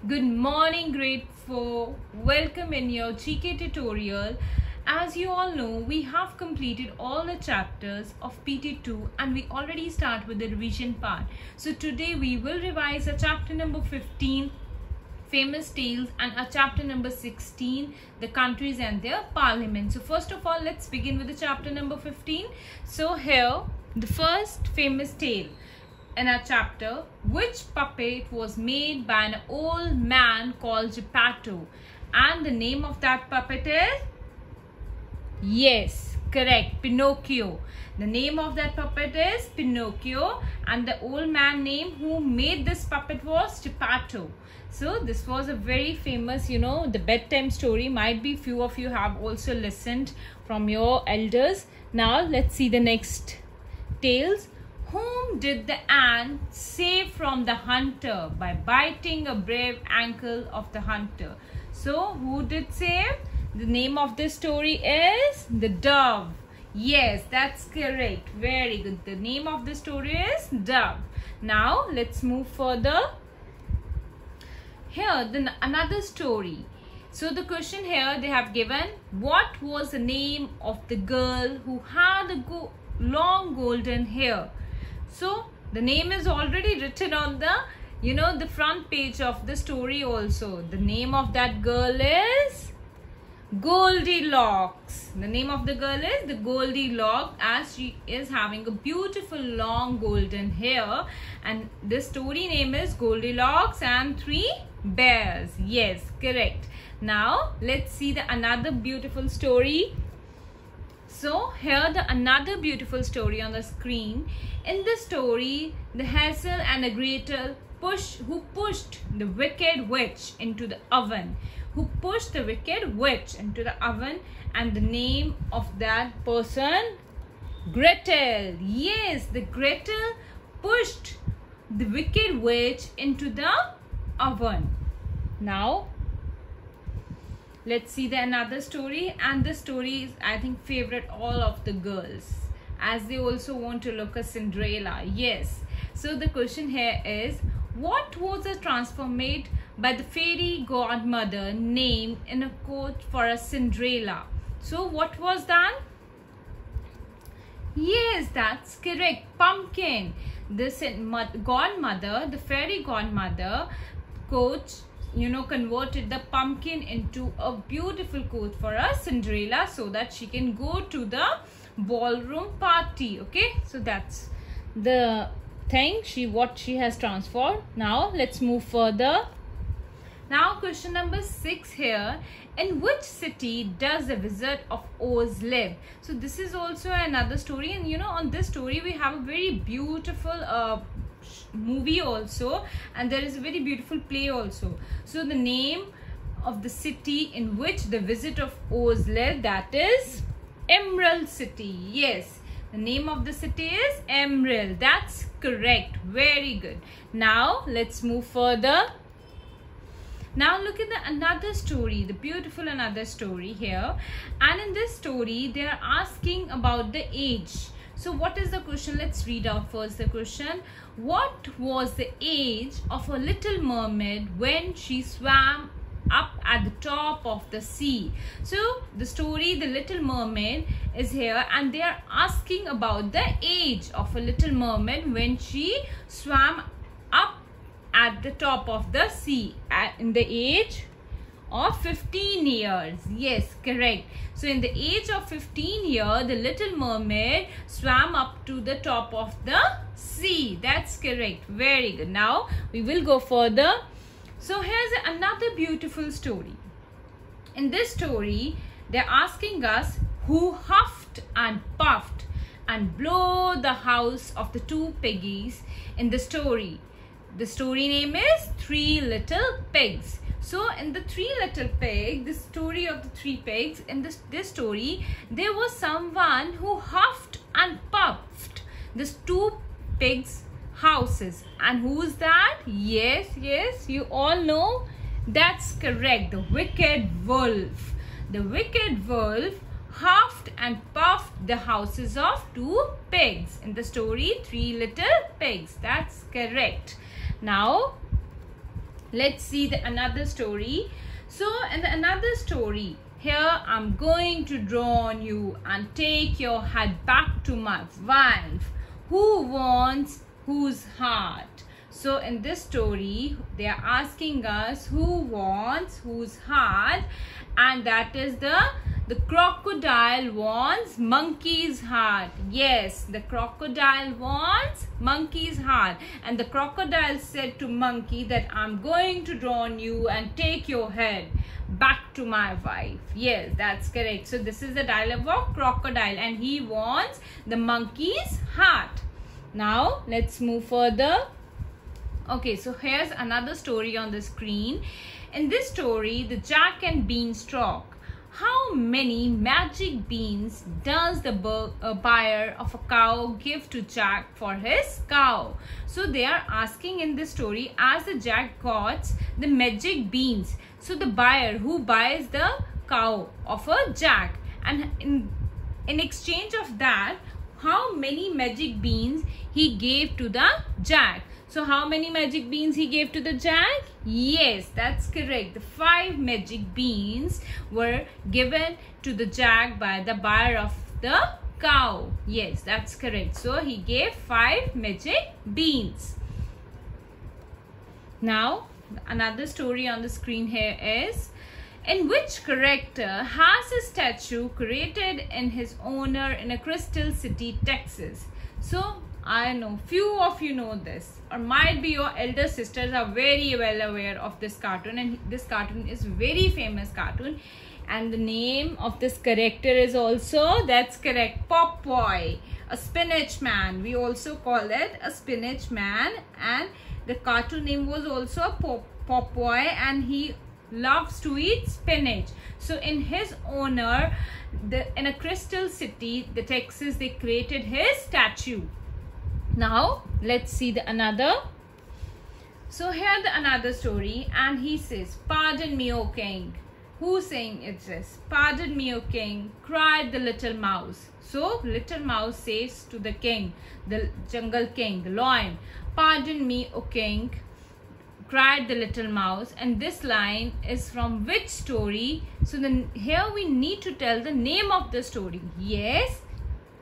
Good morning grade 4. Welcome in your GK tutorial. As you all know, we have completed all the chapters of PT2 and we already start with the revision part. So today we will revise a chapter number 15, famous tales, and a chapter number 16, the countries and their parliament. So first of all, let's begin with the chapter number 15. So here, the first famous tale in our chapter, which puppet was made by an old man called Geppetto, and the name of that puppet is, yes, correct, Pinocchio. The name of that puppet is Pinocchio, and the old man name who made this puppet was Geppetto. So this was a very famous, the bedtime story. Might be few of you have also listened from your elders. Now let's see the next tales. Whom did the ant save from the hunter by biting a brave ankle of the hunter? So who did save? The name of this story is the dove. Yes, that's correct. Very good. The name of the story is Dove. Now let's move further. Here, another story. So the question here they have given, what was the name of the girl who had a long golden hair? So the name is already written on the, the front page of the story also. The name of that girl is Goldilocks. The name of the girl is the Goldilocks, as she is having a beautiful long golden hair. And the story name is Goldilocks and Three Bears. Yes, correct. Now let's see another beautiful story. So here another beautiful story on the screen. In the story, the Hansel and the Gretel who pushed the wicked witch into the oven. Who pushed the wicked witch into the oven, and the name of that person, Gretel. Yes, the Gretel pushed the wicked witch into the oven. Now let's see another story, and this story is, I think, favorite all of the girls, as they also want to look a Cinderella. Yes. So the question here is, what was a transformed by the fairy godmother named in a coat for a Cinderella? So what was that? Yes, that's correct. Pumpkin. This godmother, the fairy godmother, coach, converted the pumpkin into a beautiful coat for a Cinderella so that she can go to the ballroom party. Okay, so that's the thing what she has transformed. Now let's move further. Now question number 6 here. In which city does the Wizard of Oz live? So this is also another story, and on this story we have a very beautiful movie also, and there is a very beautiful play also. So the name of the city in which the Wizard of Oz lived, that is Emerald City. Yes, the name of the city is Emerald. That's correct. Very good. Now let's move further. Now look at another story, the beautiful another story here, and in this story they are asking about the age. So what is the question? Let's read out first the question. What was the age of a little mermaid when she swam up at the top of the sea? So the story, the Little Mermaid, is here, and they are asking about the age of a little mermaid when she swam up at the top of the sea in the age of 15 years. Yes, correct. So in the age of 15 years, the Little Mermaid swam up to the top of the sea. That's correct. Very good. Now we will go further. So here's another beautiful story. In this story, they're asking us who huffed and puffed and blew the house of the two piggies in the story. The story name is Three Little Pigs. So in the Three Little Pigs, the story of the three pigs, in this story, there was someone who huffed and puffed these two pigs' houses. And who's that? Yes, you all know. That's correct. The wicked wolf. The wicked wolf huffed and puffed the houses of two pigs in the story Three Little Pigs. That's correct. Now let's see the another story. So in the another story, here I'm going to drown you and take your head back to my wife. Who wants whose heart? So in this story, they are asking us who wants whose heart, and that is the crocodile wants monkey's heart. Yes, the crocodile wants monkey's heart, and the crocodile said to monkey that I'm going to drown you and take your head back to my wife. Yes, that's correct. So this is the dialogue of crocodile, and he wants the monkey's heart. Now let's move further. Okay, so here's another story on the screen. In this story, the Jack and Beanstalk. How many magic beans does the buyer of a cow give to Jack for his cow? So they are asking in this story, as the Jack got the magic beans, so the buyer who buys the cow of a Jack, and in exchange of that, how many magic beans he gave to the Jack. So how many magic beans he gave to the Jack? Yes, that's correct. The 5 magic beans were given to the Jack by the buyer of the cow. Yes, that's correct. So he gave 5 magic beans. Now another story on the screen here is, in which character has a statue created in his honor in a Crystal City, Texas? So I know few of you know this, or might be your elder sisters are very well aware of this cartoon, and this cartoon is very famous cartoon, and the name of this character is also, that's correct, Popeye, a spinach man. We also call it a spinach man, and the cartoon name was also Popeye, and he loves to eat spinach. So in his honor, in a Crystal City, the Texas, they created his statue. Now let's see the another. So here the another story, and he says, pardon me, O king. Who's saying it is? Pardon me, O king, cried the little mouse. So little mouse says to the king, the jungle king, the lion, pardon me, O king, cried the little mouse. And this line is from which story? So then here we need to tell the name of the story. Yes,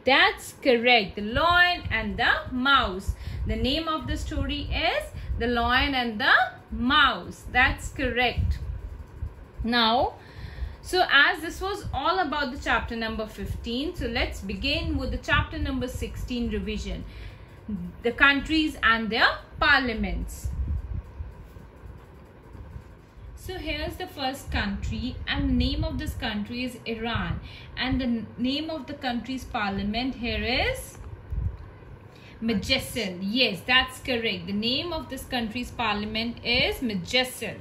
that's correct. The Lion and the Mouse. The name of the story is The Lion and the Mouse. That's correct. Now, so as this was all about the chapter number 15, so let's begin with the chapter number 16 revision. The countries and their parliaments. So here's the first country, and the name of this country is Iran, and the name of the country's parliament here is Majesal. Yes, that's correct. The name of this country's parliament is Majesal.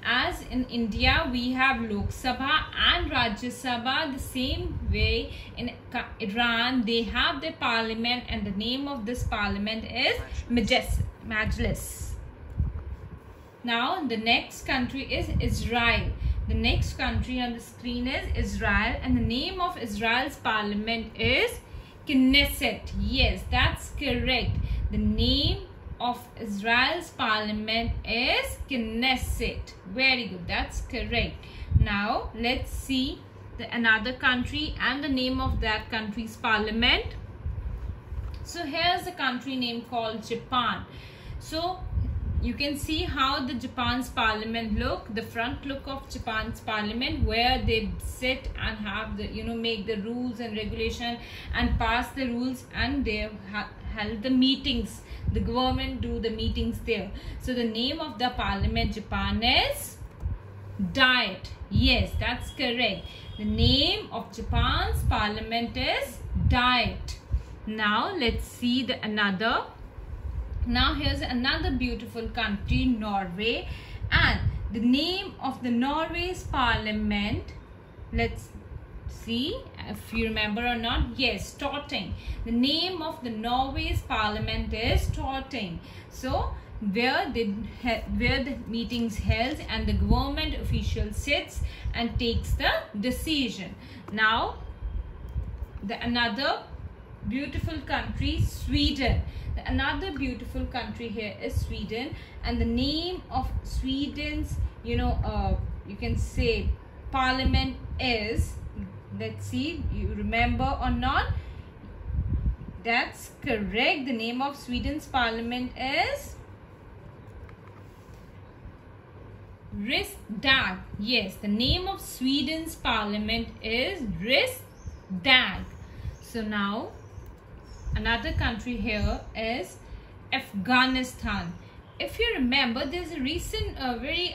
As in India, we have Lok Sabha and Rajya Sabha. The same way in Iran, they have their parliament, and the name of this parliament is Majlis. Now the next country is Israel. The next country on the screen is Israel, and the name of Israel's parliament is Knesset. Yes, that's correct. The name of Israel's parliament is Knesset. Very good, that's correct. Now let's see another country and the name of that country's parliament. So here's a country name called Japan. So you can see how the Japan's parliament look, the front look of Japan's parliament, where they sit and have the, make the rules and regulation and pass the rules, and they held the meetings. The government do the meetings there. So the name of the parliament Japan is Diet. Yes, that's correct. The name of Japan's parliament is Diet. Now let's see the another. Now here's another beautiful country, Norway, and the name of the Norway's parliament, let's see if you remember or not. Yes, Storting. The name of the Norway's parliament is Storting. So where the meetings held and the government official sits and takes the decision. Now the another beautiful country Sweden. Another beautiful country here is Sweden, and the name of Sweden's, you can say parliament is, let's see, you remember or not? That's correct. The name of Sweden's parliament is Riksdag. Yes, the name of Sweden's parliament is Riksdag. So now another country here is Afghanistan. If you remember, there's a recent very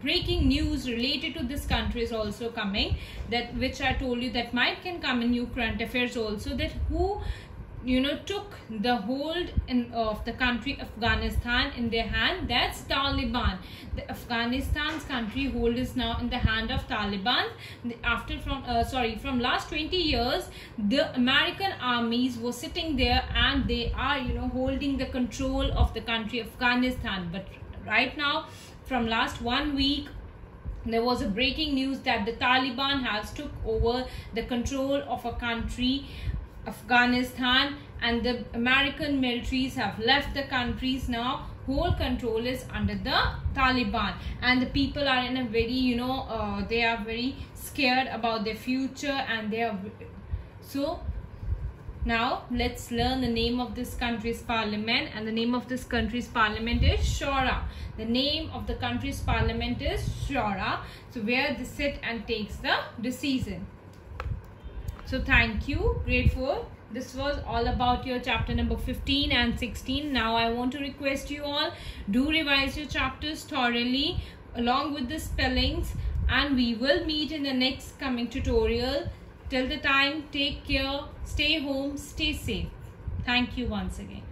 breaking news related to this country is also coming, that which I told you that might can come in new current affairs also, that who took the hold of the country Afghanistan in their hand. That's Taliban. The Afghanistan's country hold is now in the hand of Taliban. From last 20 years, the American armies were sitting there and they are holding the control of the country Afghanistan. But right now, from last 1 week, there was a breaking news that the Taliban has took over the control of a country Afghanistan, and the American militaries have left the countries. Now whole control is under the Taliban, and the people are in a very they are very scared about their future, and they are so. Now let's learn the name of this country's parliament, and the name of this country's parliament is Shura. The name of the country's parliament is Shura. So where they sit and takes the decision. So thank you, grade 4. This was all about your chapter number 15 and 16. Now I want to request you all, do revise your chapters thoroughly along with the spellings, and we will meet in the next coming tutorial. Till the time, take care, stay home, stay safe. Thank you once again.